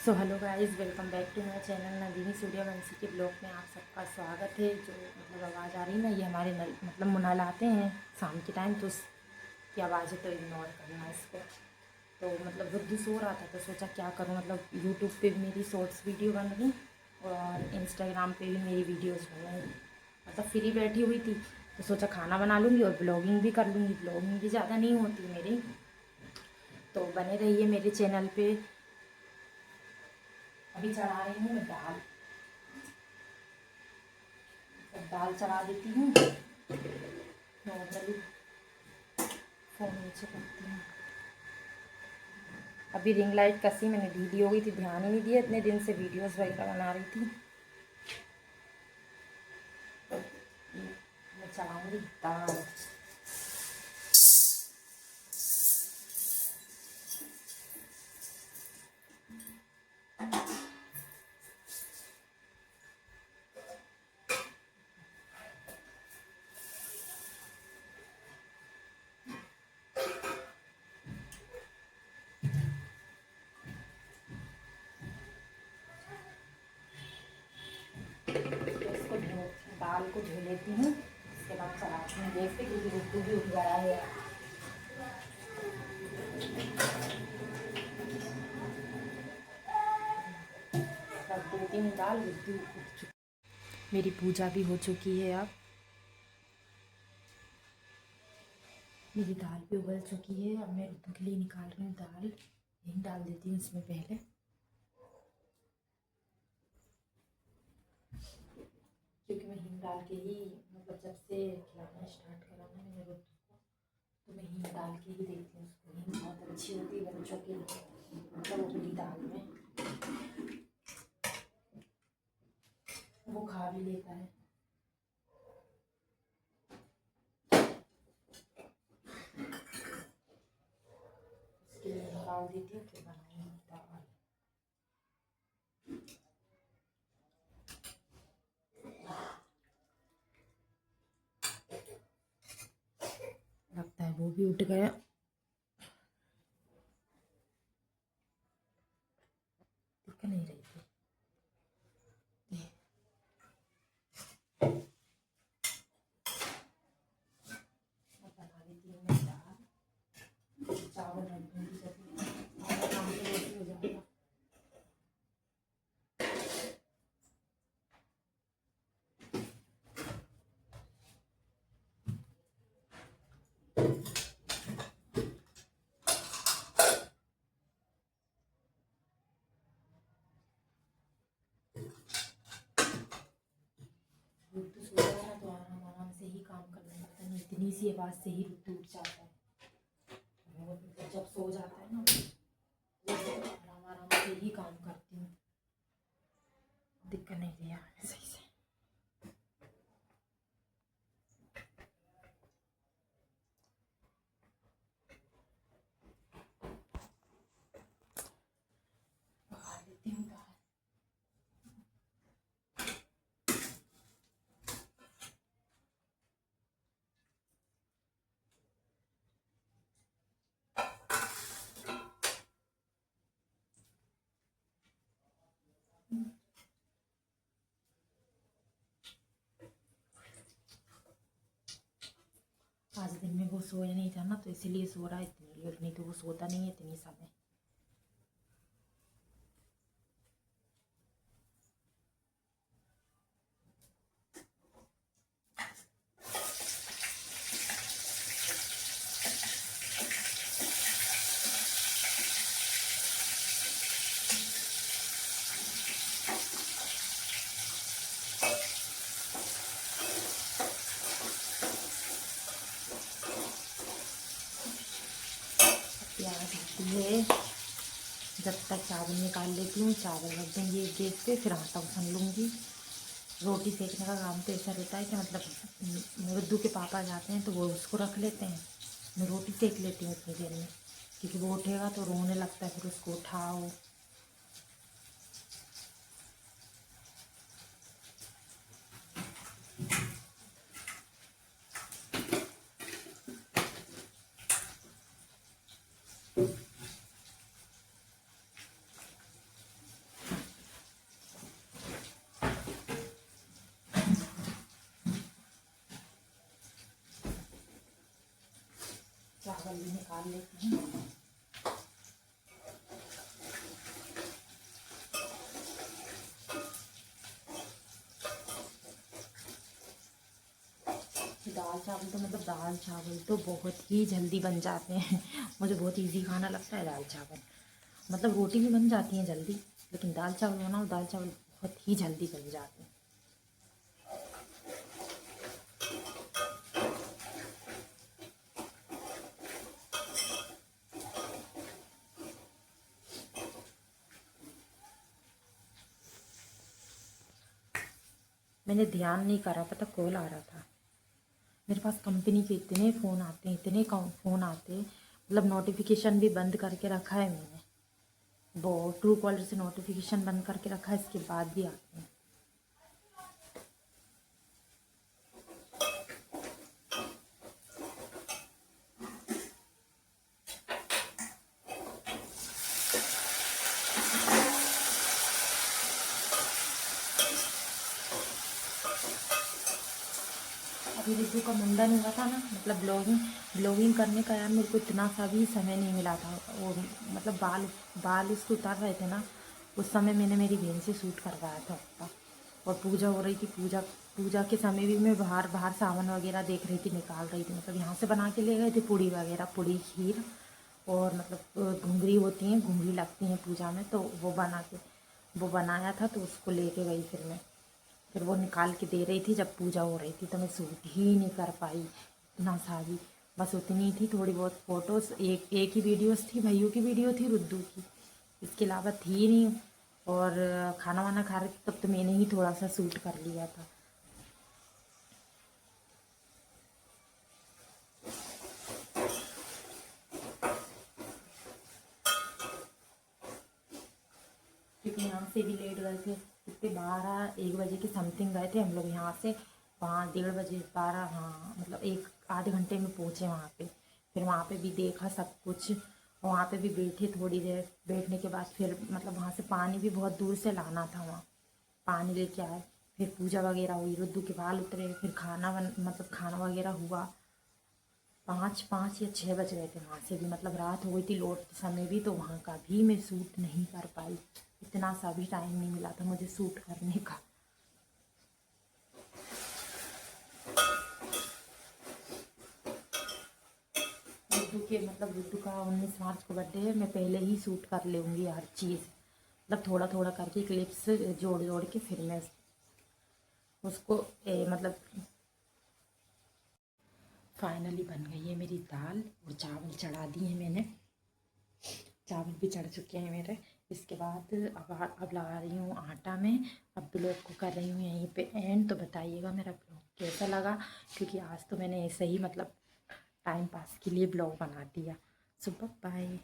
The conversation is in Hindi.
So hello guys, welcome back to my channel Nandini Suryavanshi के ब्लॉग में आप सबका स्वागत है। जो आवाज़ आ रही है ना, ये हमारे नल नल आते हैं शाम के टाइम, तो उसकी आवाज़ है, तो इग्नोर करना इसको। तो बुद्धू सो रहा था तो सोचा क्या करूँ, यूट्यूब पे भी मेरी शॉर्ट्स वीडियो बन रही और इंस्टाग्राम पे भी मेरी वीडियोज़ बन रही। फ्री बैठी हुई थी तो सोचा खाना बना लूँगी और ब्लॉगिंग भी कर लूँगी। ब्लॉगिंग भी ज़्यादा नहीं होती मेरी, तो बने रहिए मेरे चैनल पे। अभी चढ़ा रही हूँ मैं दाल, दाल चढ़ा देती हूँ। नॉर्मली फ़ोन नीचे करती हूँ। अभी रिंग लाइट कसी मैंने ढीली हो गई थी, ध्यान ही नहीं दिया, इतने दिन से वीडियोस वगैरह बना रही थी। तो मैं चढ़ाऊँगी दाल। इसको दाल को धो लेती हूँ, इसके बाद चढ़ाती हूँ गैस पे, क्योंकि गुड्डू भी उठ गया है। रख देती हूँ दाल, गुड्डू उठ चुकी। मेरी पूजा भी हो चुकी है। अब मेरी दाल भी उबल चुकी है। अब मैं गुड्डू के लिए निकाल रही हूँ दाल। हिंग डाल देती हूँ इसमें पहले, क्योंकि मैं हिंग डाल के ही जब से खिलाना स्टार्ट करा ना मैंने गुड्डू को, तो मैं हिंग डाल के ही देती हूँ उसको। हिंग बहुत अच्छी होती है बच्चों के लिए, उबली दाल में वो खा भी लेता है। इसके लिए निकाल देती हूँ, फिर बनाऊँगी दाल। लगता है वो भी उठ गया। दिख नहीं रही थी। अब बना देती हूँ मैं दाल, चावल रख दूँगी, जब काम तो रेडी हो जाएगा। गुड्डू सो जाए ना तो आराम आराम से ही काम करने लगता है, इतनी सी आवाज़ से ही गुड्डू उठ जाता है। जब सो जाता है ना तो आराम आराम से ही काम करती हूँ। दिक्कत नहीं दिया सही से। पका लेती हूँ दाल। आज दिन में वो सोया नहीं था ना, तो इसीलिए सो रहा है इतनी लेट, नहीं तो वो सोता नहीं है इतनी समय। प्याज होती है, जब तक चावल निकाल लेती हूँ। चावल रख दूँगी एक गैस पे, फिर आटा उसन लूँगी। रोटी सेकने का काम तो ऐसा रहता है कि गुड्डू के पापा जाते हैं तो वो उसको रख लेते हैं, मैं रोटी सेक लेती हूँ इतनी देर में, क्योंकि वो उठेगा तो रोने लगता है, फिर उसको उठाओ। जल्दी निकाल लेती हूँ। दाल चावल तो मतलब दाल चावल तो बहुत ही जल्दी बन जाते हैं। मुझे बहुत इजी खाना लगता है दाल चावल। मतलब रोटी भी बन जाती है जल्दी, लेकिन दाल चावल बनाओ, दाल चावल बहुत ही जल्दी बन जाते हैं। मैंने ध्यान नहीं करा, पता कॉल आ रहा था मेरे पास। कंपनी के इतने फ़ोन आते हैं, इतने फ़ोन आते हैं, मतलब नोटिफिकेशन भी बंद करके रखा है मैंने। वो ट्रू कॉलर से नोटिफिकेशन बंद करके रखा है, इसके बाद भी आते हैं। अभी रिद्धू का मुंडन हुआ था ना, मतलब ब्लॉगिंग करने का यार मेरे को इतना सा भी समय नहीं मिला था। वो मतलब बाल उसको उतार रहे थे ना, उस समय मैंने मेरी बहन से शूट करवाया था उसका। और पूजा हो रही थी, पूजा के समय भी मैं बाहर बाहर सामान वगैरह देख रही थी, निकाल रही थी। मतलब यहाँ से बना के ले गए थे पूड़ी वगैरह, पूड़ी खीर, और मतलब घुंघरी होती हैं, घुंघरी लगती हैं पूजा में, तो वो बनाया था, तो उसको लेके गई फिर वो निकाल के दे रही थी जब पूजा हो रही थी। तो मैं शूट ही नहीं कर पाई इतना सा भी। बस उतनी थी, थोड़ी बहुत फ़ोटोज़, एक ही वीडियोस थी, भैया की वीडियो थी रुद्दू की, इसके अलावा थी नहीं। और खाना वाना खा रही थी तब तो मैंने ही थोड़ा सा शूट कर लिया था। क्योंकि यहाँ से भी लेट गए थे, कितने 12-1 बजे के समथिंग गए थे हम लोग यहाँ से। वहाँ 1:30 12, हाँ मतलब एक आधे घंटे में पहुँचे वहाँ पे। फिर वहाँ पे भी देखा सब कुछ, वहाँ पे भी बैठे थोड़ी देर। बैठने के बाद फिर मतलब वहाँ से पानी भी बहुत दूर से लाना था, वहाँ पानी लेके आए। फिर पूजा वगैरह हुई, रुद्दू के बाल उतरे, फिर मतलब खाना वगैरह हुआ। 5 या 6 बज गए थे वहाँ से भी, मतलब रात हो गई थी लौटते समय भी। तो वहाँ का भी मैं शूट नहीं कर पाई, इतना सा भी टाइम नहीं मिला था मुझे शूट करने का। रुद्दू का 19 मार्च को बर्थडे है, मैं पहले ही शूट कर लूँगी हर चीज़, मतलब थोड़ा थोड़ा करके क्लिप्स जोड़ जोड़ के फिर मैं उसको मतलब फाइनली बन गई है मेरी दाल, और चावल चढ़ा दिए हैं मैंने, चावल भी चढ़ चुके हैं मेरे। इसके बाद अब लगा रही हूँ आटा में। अब ब्लॉग को कर रही हूँ यहीं पे एंड। तो बताइएगा मेरा ब्लॉग कैसा लगा, क्योंकि आज तो मैंने ऐसे ही मतलब टाइम पास के लिए ब्लॉग बना दिया। सो बाय।